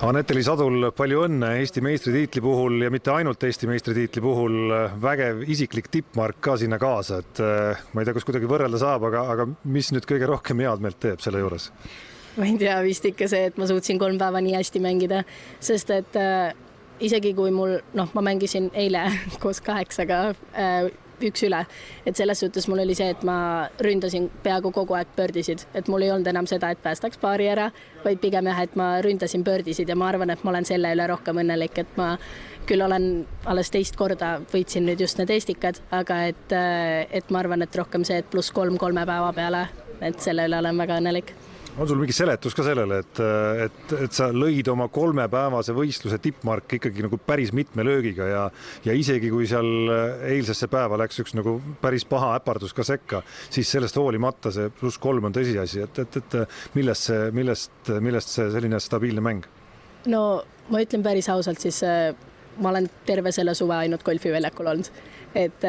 Anett-Liis Adul, palju õnne Eesti meistritiitli puhul ja mitte ainult Eesti meistritiitli puhul, vägev isiklik tippmark ka sinna kaasa, et ma ei tea, kus kuidagi võrrelda saab, aga mis nüüd kõige rohkem head meelt teeb selle juures? Ma ei tea, vist ikka see, et ma suutsin 3 päeva nii hästi mängida, sest et isegi kui ma mängisin eile koos 8-ga 1 üle, et selles suhtes mul oli see, et ma ründasin peaaegu kogu aeg pördisid, et mul ei olnud enam seda, et päästaks paari ära, vaid pigem et ma ründasin pördisid ja ma arvan, et ma olen selle üle rohkem õnnelik, et ma küll olen alles 2 korda võitsin nüüd just need eestikad, aga et ma arvan, et rohkem see, et +3 3 päeva peale, et selle üle olen väga õnnelik. On sul mingi seletus ka sellele, et sa lõid oma 3-päevase võistluse tippmark ikkagi nagu päris mitme löögiga ja isegi kui seal eilsesse päeva läks üks nagu päris paha äpardus ka sekka, siis sellest hoolimata see +3 on tõsiasi, et millest see selline stabiilne mäng? No ma ütlen päris ausalt, siis ma olen terve selle suve ainult golfiväljakul olnud, et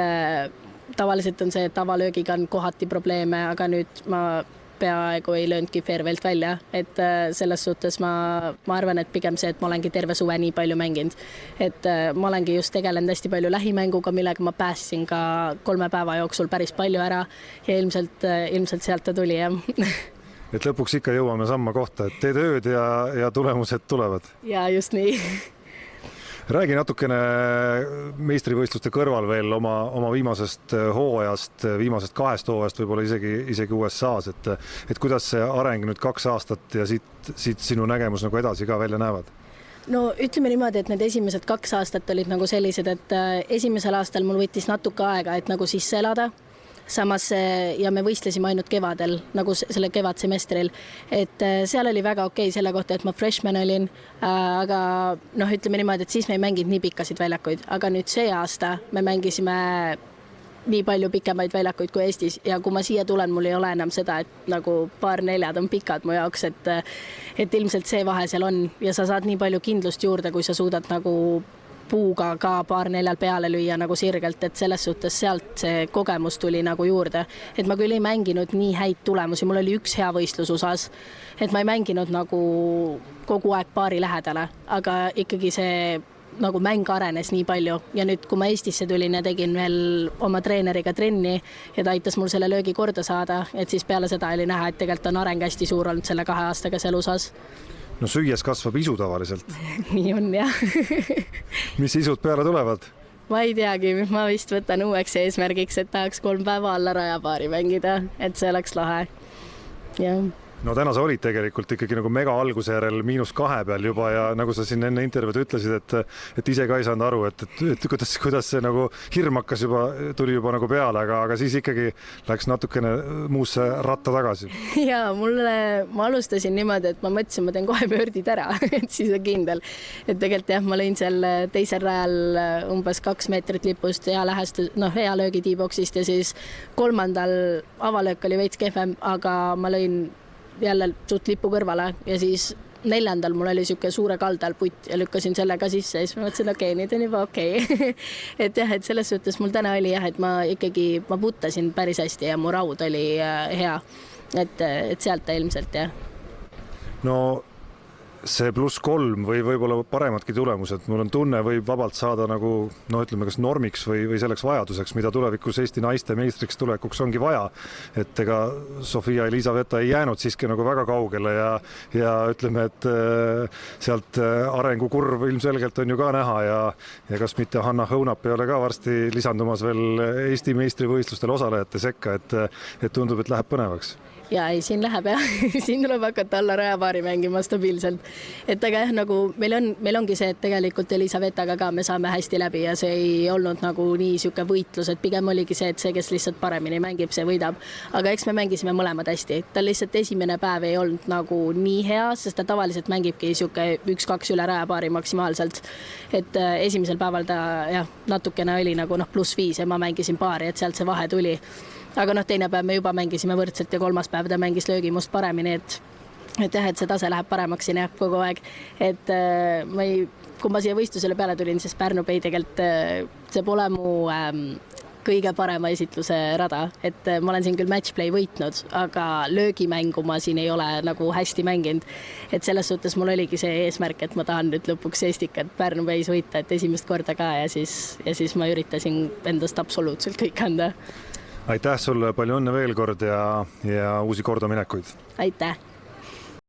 tavaliselt on see, et tavalöögiga on kohati probleeme, aga nüüd ma peaaegu ei lööndki fairwaylt välja, et selles suhtes ma arvan, et pigem see, et ma olengi terve suve nii palju mänginud, et ma olengi just tegelenud hästi palju lähimänguga, millega ma päästsin ka 3 päeva jooksul päris palju ära ja ilmselt sealt ta tuli, jah. Et lõpuks ikka jõuame samma kohta, et teed ööd ja tulemused tulevad. Ja just nii. Räägi natukene meistrivõistluste kõrval veel oma viimasest hooajast, viimasest 2 hooajast, võib-olla isegi USA-s, et kuidas see areng nüüd 2 aastat ja siit sinu nägemus nagu edasi ka välja näevad? No ütleme niimoodi, et need esimesed 2 aastat olid nagu sellised, et esimesel aastal mul võttis natuke aega, et nagu sisse elada. Samas ja me võistlesime ainult kevadel, nagu selle kevadsemestril, et seal oli väga okei selle kohta, et ma freshman olin, aga ütleme niimoodi, et siis me ei mänginud nii pikkasid väljakuid, aga nüüd see aasta me mängisime nii palju pikemaid väljakuid kui Eestis ja kui ma siia tulen, mul ei ole enam seda, et nagu 2-4 on pikad mu jaoks, et ilmselt see vahe seal on ja sa saad nii palju kindlust juurde, kui sa suudad nagu puuga ka 2-4 peale lüüa nagu sirgelt, et selles suhtes sealt see kogemus tuli nagu juurde. Et ma küll ei mänginud nii häid tulemusi, mul oli 1 hea võistlus USAs, et ma ei mänginud nagu kogu aeg paari lähedale, aga ikkagi see nagu mäng arenes nii palju ja nüüd, kui ma Eestisse tulin ja tegin veel oma treeneriga trenni ja ta aitas mul selle löögi korda saada, et siis peale seda oli näha, et tegelikult on areng hästi suur olnud selle 2 aastaga seal USAs. No süües kasvab isu tavaliselt. Nii on, jah. Mis isud peale tulevad? Ma ei teagi, ma vist võtan uueks eesmärgiks, et tahaks 3 päeva alla rajapaari mängida, et see oleks lahe. Jah. No täna sa olid tegelikult ikkagi nagu mega alguse järel -2 peal juba ja nagu sa siin enne intervjuud ütlesid, et ise ka ei saanud aru, et kuidas see nagu hirm hakkas tuli juba nagu peale, aga siis ikkagi läks natukene muusse ratta tagasi. Ja ma alustasin niimoodi, et ma mõtlesin, ma teen kohe pöördid ära, et siis on kindel. Et tegelikult jah, ma lõin seal teisel rajal umbes 2 meetrit lipust hea hea löögi tiiboksist ja siis 3. avalöök oli veits kehvem, aga ma lõin jälle suht lipu kõrvale ja siis 4. mul oli siuke suure kaldal putt ja lükkasin selle ka sisse ja siis ma mõtlesin, okei, nüüd on juba okei. Et jah, et selles suhtes mul täna oli jah, et ma puttasin päris hästi ja mu raud oli hea. Et sealt ta ilmselt jah. No see +3 või võib-olla paremadki tulemused, mul on tunne, võib vabalt saada nagu, ütleme kas normiks või selleks vajaduseks, mida tulevikus Eesti naiste meistriks tulekuks ongi vaja. Et ega Sofia Elisaveta ei jäänud siiski nagu väga kaugele ja ütleme, et sealt arengukurv ilmselgelt on ju ka näha ja kas mitte Hanna Hõunap ei ole ka varsti lisandumas veel Eesti meistrivõistlustel osalejate sekka, et tundub, et läheb põnevaks. Ja ei, siin läheb jah, siin tuleb hakata alla rajapaari mängima stabiilselt. Et aga jah, nagu meil ongi see, et tegelikult Elisavetaga ka me saame hästi läbi ja see ei olnud nagu nii siuke võitlus, et pigem oligi see, et see, kes lihtsalt paremini mängib, see võidab. Aga eks me mängisime mõlemad hästi. Ta lihtsalt esimene päev ei olnud nagu nii hea, sest ta tavaliselt mängibki siuke 1-2 üle rajapaari maksimaalselt. Et esimesel päeval ta jah, natukene oli nagu +5 ja ma mängisin paari, et sealt see vahe tuli. Aga teine päev me juba mängisime võrdselt ja 3. päev ta mängis löögimust paremini, et jah, et see tase läheb paremaks siin jah, kogu aeg. Et kui ma siia võistlusele peale tulin, siis Pärnu Pei tegelikult, see pole mu kõige parema esitluse rada, et ma olen siin küll matchplay võitnud, aga löögimängu ma siin ei ole nagu hästi mänginud. Et selles suhtes mul oligi see eesmärk, et ma tahan nüüd lõpuks Estikat Pärnu Base võita, et esimest korda ka ja siis ma üritasin endast absoluutselt kõik anda. Aitäh sulle, palju õnne veel kord ja uusi kordaminekuid. Aitäh!